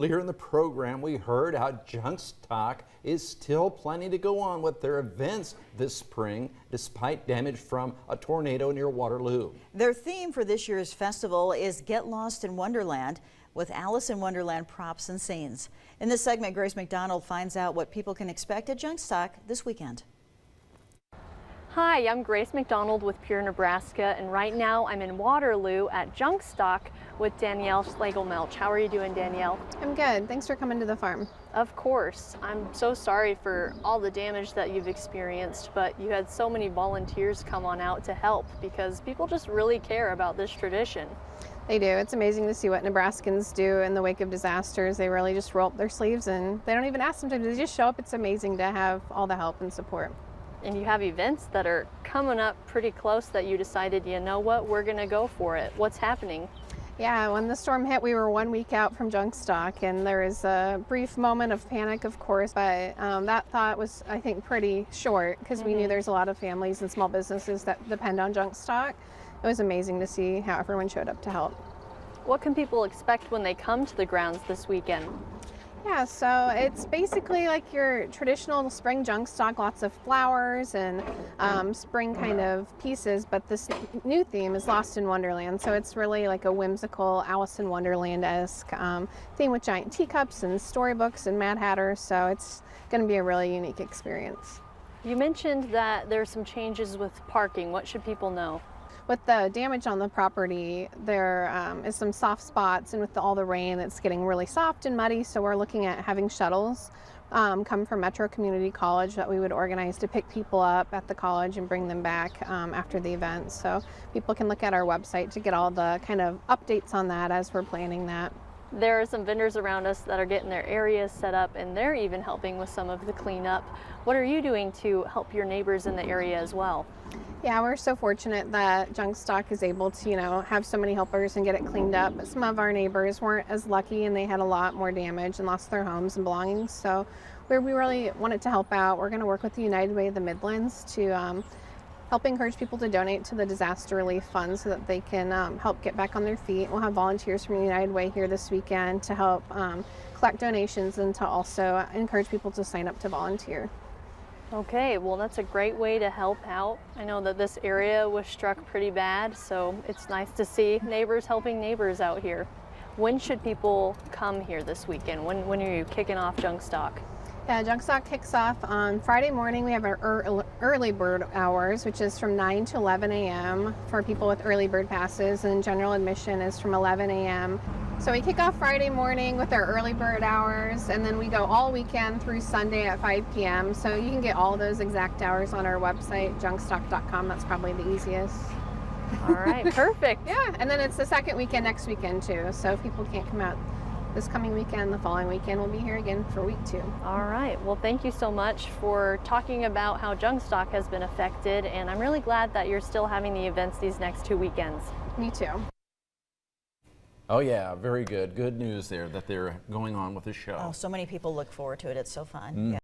Earlier in the program, we heard how Junkstock is still planning to go on with their events this spring, despite damage from a tornado near Waterloo. Their theme for this year's festival is Get Lost in Wonderland, with Alice in Wonderland props and scenes. In this segment, Grace McDonald finds out what people can expect at Junkstock this weekend. Hi, I'm Grace McDonald with Pure Nebraska, and right now I'm in Waterloo at Junkstock with Danielle Schlegel-Melch. How are you doing, Danielle? I'm good. Thanks for coming to the farm. Of course. I'm so sorry for all the damage that you've experienced, but you had so many volunteers come on out to help because people just really care about this tradition. They do. It's amazing to see what Nebraskans do in the wake of disasters. They really just roll up their sleeves and they don't even ask them to. They just show up. It's amazing to have all the help and support. And you have events that are coming up pretty close that you decided, you know what, we're going to go for it. What's happening? Yeah, when the storm hit, we were 1 week out from Junkstock, and there was a brief moment of panic, of course, but that thought was, I think, pretty short because we knew there's a lot of families and small businesses that depend on Junkstock. It was amazing to see how everyone showed up to help. What can people expect when they come to the grounds this weekend? Yeah, so it's basically like your traditional spring Junkstock, lots of flowers and spring kind of pieces, but this new theme is Lost in Wonderland. So it's really like a whimsical Alice in Wonderland-esque theme with giant teacups and storybooks and Mad Hatter, so it's going to be a really unique experience. You mentioned that there's some changes with parking. What should people know? With the damage on the property, there is some soft spots, and with all the rain, it's getting really soft and muddy, so we're looking at having shuttles come from Metro Community College that we would organize to pick people up at the college and bring them back after the event. So people can look at our website to get all the kind of updates on that as we're planning that. There are some vendors around us that are getting their areas set up, and they're even helping with some of the cleanup. What are you doing to help your neighbors in the area as well? Yeah, we're so fortunate that Junkstock is able to, have so many helpers and get it cleaned up. But some of our neighbors weren't as lucky, and they had a lot more damage and lost their homes and belongings. So we really wanted to help out. We're going to work with the United Way of the Midlands to help encourage people to donate to the disaster relief fund so that they can help get back on their feet. We'll have volunteers from the United Way here this weekend to help collect donations and to also encourage people to sign up to volunteer. Okay, well, that's a great way to help out. I know that this area was struck pretty bad, so it's nice to see neighbors helping neighbors out here. When should people come here this weekend? When are you kicking off Junkstock? Yeah, Junkstock kicks off on Friday morning. We have our early bird hours, which is from 9 to 11 a.m. for people with early bird passes, and general admission is from 11 a.m. So we kick off Friday morning with our early bird hours, and then we go all weekend through Sunday at 5 p.m. So you can get all those exact hours on our website, junkstock.com. That's probably the easiest. All right, perfect. Yeah, and then it's the second weekend next weekend too. So if people can't come out this coming weekend, the following weekend, we'll be here again for week 2. All right. Well, thank you so much for talking about how Junkstock has been affected, and I'm really glad that you're still having the events these next 2 weekends. Me too. Oh yeah, very good. Good news there that they're going on with the show. Oh, so many people look forward to it. It's so fun. Yeah.